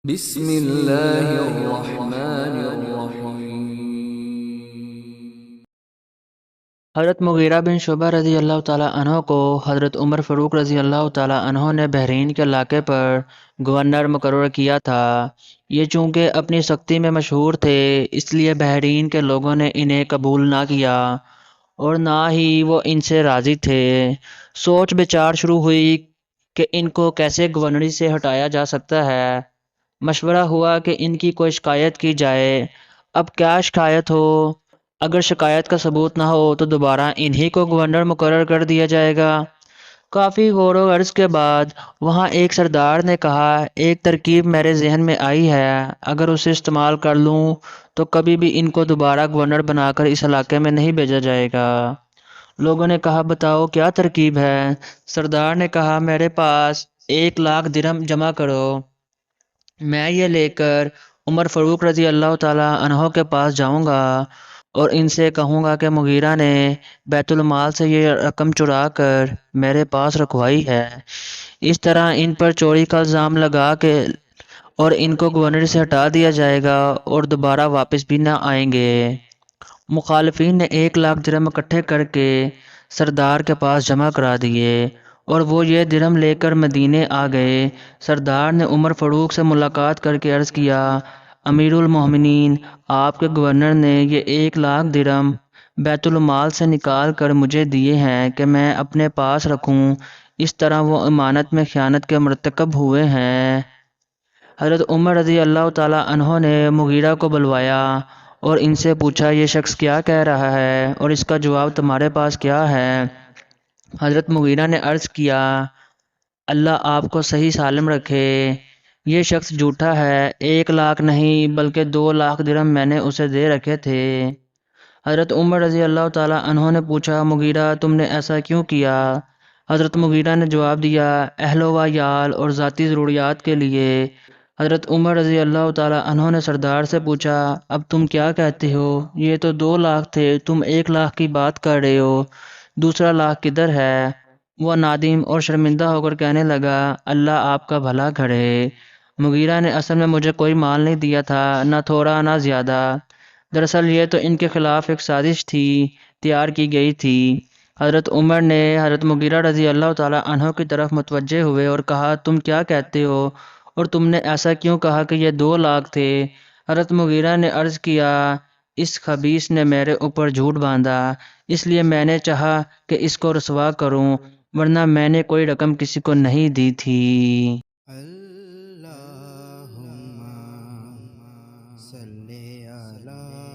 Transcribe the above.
بسم اللہ الرحمن الرحیم۔ حضرت مغیرہ بن شعبہ رضی اللہ تعالیٰ عنہ کو حضرت عمر فاروق رضی اللہ تعالیٰ عنہ نے بحرین کے علاقے پر گورنر مقرر کیا تھا۔ یہ چونکہ اپنی سختی میں مشہور تھے، اس لیے بحرین کے لوگوں نے انہیں قبول نہ کیا اور نہ ہی وہ ان سے راضی تھے۔ سوچ بچار شروع ہوئی کہ ان کو کیسے گورنری سے ہٹایا جا سکتا ہے۔ مشورہ ہوا کہ ان کی کوئی شکایت کی جائے۔ اب کیا شکایت ہو؟ اگر شکایت کا ثبوت نہ ہو تو دوبارہ انہی کو گورنر مقرر کر دیا جائے گا۔ کافی غور و عرض کے بعد وہاں ایک سردار نے کہا، ایک ترکیب میرے ذہن میں آئی ہے، اگر اسے استعمال کر لوں تو کبھی بھی ان کو دوبارہ گورنر بنا کر اس علاقے میں نہیں بھیجا جائے گا۔ لوگوں نے کہا، بتاؤ کیا ترکیب ہے؟ سردار نے کہا، میرے پاس 1,00,000 درہم جمع کرو، میں یہ لے کر عمر فاروق رضی اللہ تعالیٰ عنہ کے پاس جاؤں گا اور ان سے کہوں گا کہ مغیرہ نے بیت المال سے یہ رقم چرا کر میرے پاس رکھوائی ہے۔ اس طرح ان پر چوری کا الزام لگا کے اور ان کو گورنر سے ہٹا دیا جائے گا اور دوبارہ واپس بھی نہ آئیں گے۔ مخالفین نے 1,00,000 درہم اکٹھے کر کے سردار کے پاس جمع کرا دیے اور وہ یہ درہم لے کر مدینے آ گئے۔ سردار نے عمر فاروق سے ملاقات کر کے عرض کیا، امیر المومنین، آپ کے گورنر نے یہ 1,00,000 درہم بیت المال سے نکال کر مجھے دیے ہیں کہ میں اپنے پاس رکھوں، اس طرح وہ امانت میں خیانت کے مرتکب ہوئے ہیں۔ حضرت عمر رضی اللہ تعالیٰ عنہ نے مغیرہ کو بلوایا اور ان سے پوچھا، یہ شخص کیا کہہ رہا ہے اور اس کا جواب تمہارے پاس کیا ہے؟ حضرت مغیرہ نے عرض کیا، اللہ آپ کو صحیح سالم رکھے، یہ شخص جھوٹا ہے، 1,00,000 نہیں بلکہ 2,00,000 درہم میں نے اسے دے رکھے تھے۔ حضرت عمر رضی اللہ تعالیٰ عنہ نے پوچھا، مغیرہ تم نے ایسا کیوں کیا؟ حضرت مغیرہ نے جواب دیا، اہل و عیال اور ذاتی ضروریات کے لیے۔ حضرت عمر رضی اللہ تعالیٰ عنہ نے سردار سے پوچھا، اب تم کیا کہتے ہو؟ یہ تو 2,00,000 تھے، تم 1,00,000 کی بات کر رہے ہو، دوسرا 1,00,000 کدھر ہے؟ وہ نادم اور شرمندہ ہو کر کہنے لگا، اللہ آپ کا بھلا کرے، مغیرہ نے اصل میں مجھے کوئی مال نہیں دیا تھا، نہ تھوڑا نہ زیادہ، دراصل یہ تو ان کے خلاف ایک سازش تھی، تیار کی گئی تھی۔ حضرت عمر نے حضرت مغیرہ رضی اللہ تعالیٰ عنہ کی طرف متوجہ ہوئے اور کہا، تم کیا کہتے ہو اور تم نے ایسا کیوں کہا کہ یہ 2,00,000 تھے؟ حضرت مغیرہ نے عرض کیا، اس خبیث نے میرے اوپر جھوٹ باندھا، اس لیے میں نے چاہا کہ اس کو رسوا کروں، ورنہ میں نے کوئی رقم کسی کو نہیں دی تھی۔ اللہم صلی علی